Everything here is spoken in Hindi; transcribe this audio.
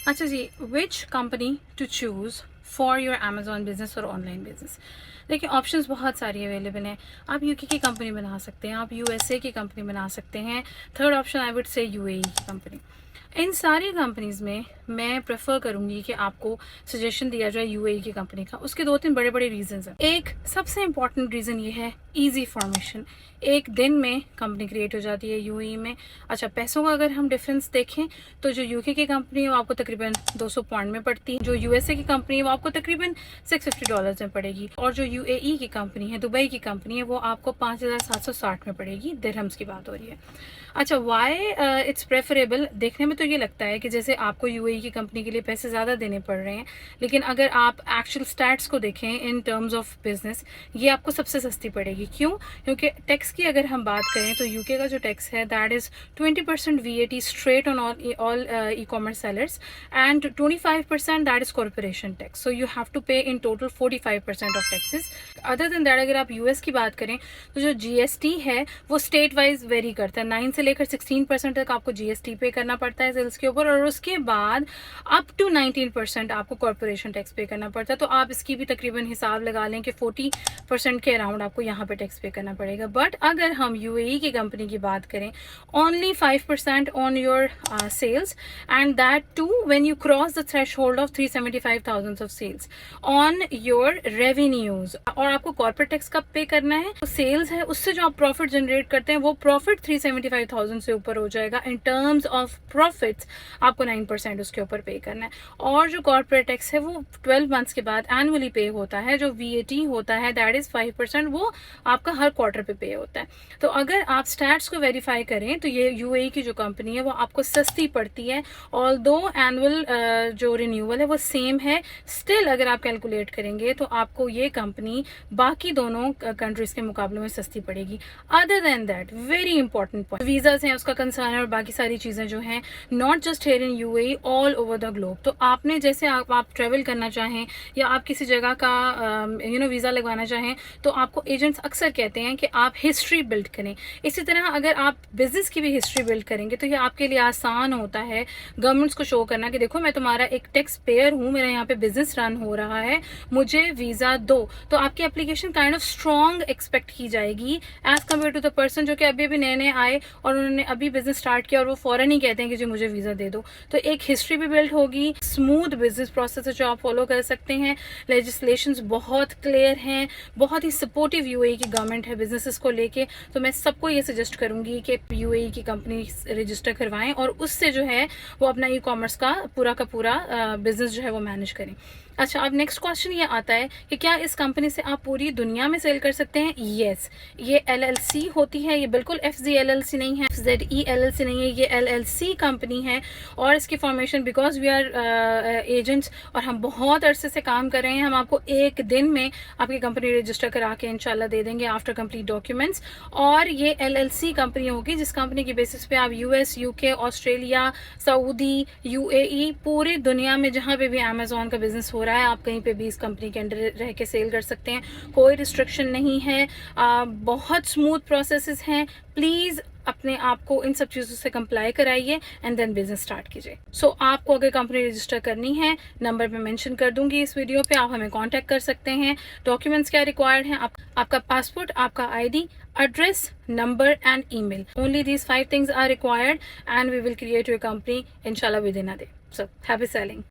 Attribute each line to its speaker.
Speaker 1: अच्छा जी, which company to choose for your Amazon business और ऑनलाइन बिजनेस? देखिए, ऑप्शंस बहुत सारी अवेलेबल हैं। आप यूके की कंपनी बना सकते हैं, आप यूएसए की कंपनी बना सकते हैं, third option I would say UAE की कंपनी। इन सारी कंपनीज़ में मैं प्रेफर करूँगी कि आपको सजेशन दिया जाए यूएई की कंपनी का। उसके दो तीन बड़े बड़े रीजंस हैं। एक सबसे इंपॉर्टेंट रीज़न ये है ईजी फॉर्मेशन। एक दिन में कंपनी क्रिएट हो जाती है यूएई में। अच्छा, पैसों का अगर हम डिफरेंस देखें तो जो यूके की कंपनी है वो आपको तकरीबन 200 पाउंड में पड़ती है, जो यूएसए की कंपनी है वो आपको तकरीबन $650 में पड़ेगी, और जो यूएई की कंपनी है, दुबई की कंपनी है, वो आपको 5760 में पड़ेगी। दिरहम्स की बात हो रही है। अच्छा, वाई इट्स प्रेफरेबल? देखने में तो ये लगता है कि जैसे आपको यूएई की कंपनी के लिए पैसे ज़्यादा देने पड़ रहे हैं, लेकिन अगर आप एक्चुअल स्टैट्स को देखें इन टर्म्स ऑफ बिजनेस, ये आपको सबसे सस्ती पड़ेगी। क्यों? क्योंकि टैक्स की अगर हम बात करें तो यूके का जो टैक्स है that is 20% VAT straight on all e commerce sellers and 25% that is corporation tax. So you have to pay in total 45% of taxes. Other than that, अगर आप यूएस की बात करें तो जो जीएसटी है वो स्टेट वाइज वेरी करता है। 9 से लेकर 16% तक आपको जीएसटी पे करना पड़ता है सेल्स के ऊपर, और उसके बाद अप टू 19% आपको कॉर्पोरेशन टैक्स पे करना पड़ता है। तो आप इसकी भी तकरीबन हिसाब लगा लें कि 40% के अराउंड आपको यहाँ पे टैक्स पे करना पड़ेगा। बट अगर हम यूएई की कंपनी की बात करें, only 5% on your sales, and that too when you cross the threshold ऑफ 375,000 of sales on your revenues. और आपको कॉर्पोरेट टैक्स कब पे करना है? तो सेल्स है, उससे जो आप प्रॉफिट जनरेट करते हैं वो प्रॉफिट 375,000 से ऊपर हो जाएगा। इन टर्म्स ऑफ प्रॉफिट्स आपको 9% उसके ऊपर पे करना है। और जो कॉर्पोरेट टैक्स है वो 12 मंथ्स के बाद एनुअली पे होता है। जो वीएटी होता है दैट इज 5%, वो आपका हर क्वार्टर पे होता है। तो अगर आप स्टैट्स को वेरीफाई करें तो ये यूएई की जो कंपनी है वो आपको सस्ती पड़ती है। ऑल्दो एनुअल जो रिन्यूअल है वो सेम है, स्टिल अगर आप कैलकुलेट करेंगे तो आपको ये कंपनी बाकी दोनों कंट्रीज के मुकाबले में सस्ती पड़ेगी। Other than that, very important point, visas हैं उसका कंसर्न है, और बाकी सारी चीजें जो हैं not just here in UAE, all over the globe. तो आपने जैसे आप ट्रेवल करना चाहें या आप किसी जगह का वीजा लगवाना चाहें तो आपको एजेंट्स अक्सर कहते हैं कि आप हिस्ट्री बिल्ड करें। इसी तरह अगर आप बिजनेस की भी हिस्ट्री बिल्ड करेंगे तो ये आपके लिए आसान होता है गवर्नमेंट्स को शो करना कि देखो मैं तुम्हारा एक टैक्स पेयर हूँ, मेरा यहाँ पे बिजनेस रन हो रहा है, मुझे वीजा दो। तो आपकी application kind of strong expect की जाएगी as compare to the person जो कि अभी अभी नए नए आए और उन्होंने अभी बिजनेस स्टार्ट किया और वो फौरन ही कहते हैं कि जी मुझे वीजा दे दो। तो एक हिस्ट्री भी बिल्ड होगी, स्मूथ बिजनेस प्रोसेस जो आप फॉलो कर सकते हैं। लेजिस्लेशंस बहुत क्लियर हैं, बहुत ही सपोर्टिव यूएई की गवर्नमेंट है बिजनेसेस को लेके। तो मैं सबको ये सजेस्ट करूंगी कि यूएई की कंपनी रजिस्टर करवाएं और उससे जो है वो अपना ई कॉमर्स का पूरा बिजनेस जो है वो मैनेज करें। अच्छा, अब नेक्स्ट क्वेश्चन ये आता है कि क्या इस कंपनी से आप पूरी दुनिया में सेल कर सकते हैं? यस, ये एलएलसी होती है, ये बिल्कुल एफजी एलएलसी नहीं है, एफजेडई एलएलसी नहीं है, ये एलएलसी कंपनी है। और इसकी formation, because we are agents और हम बहुत अरसे से काम कर रहे हैं, हम आपको एक दिन में आपकी कंपनी रजिस्टर करा के इंशाल्लाह दे देंगे आफ्टर कंप्लीट डॉक्यूमेंट्स। और ये एलएलसी कंपनी होगी जिस कंपनी की बेसिस पे आप US, UK, Australia, Saudi, UAE, पूरी दुनिया में जहां पे भी अमेजोन का बिजनेस हो रहा है आप कहीं पे भी इस कंपनी के अंडर रह के सेल कर सकते हैं। कोई रिस्ट्रिक्शन नहीं है, बहुत स्मूथ प्रोसेसेस हैं। प्लीज अपने आप को इन सब चीज़ों से कंप्लाई कराइए एंड देन बिजनेस स्टार्ट कीजिए। सो आपको अगर कंपनी रजिस्टर करनी है, नंबर पे मेंशन कर दूंगी इस वीडियो पे, आप हमें कांटेक्ट कर सकते हैं। डॉक्यूमेंट्स क्या रिक्वायर्ड हैं? आपका पासपोर्ट, आपका ID, address, number and email. Only these 5 things are required and we will create your company inshallah within a day. So happy selling.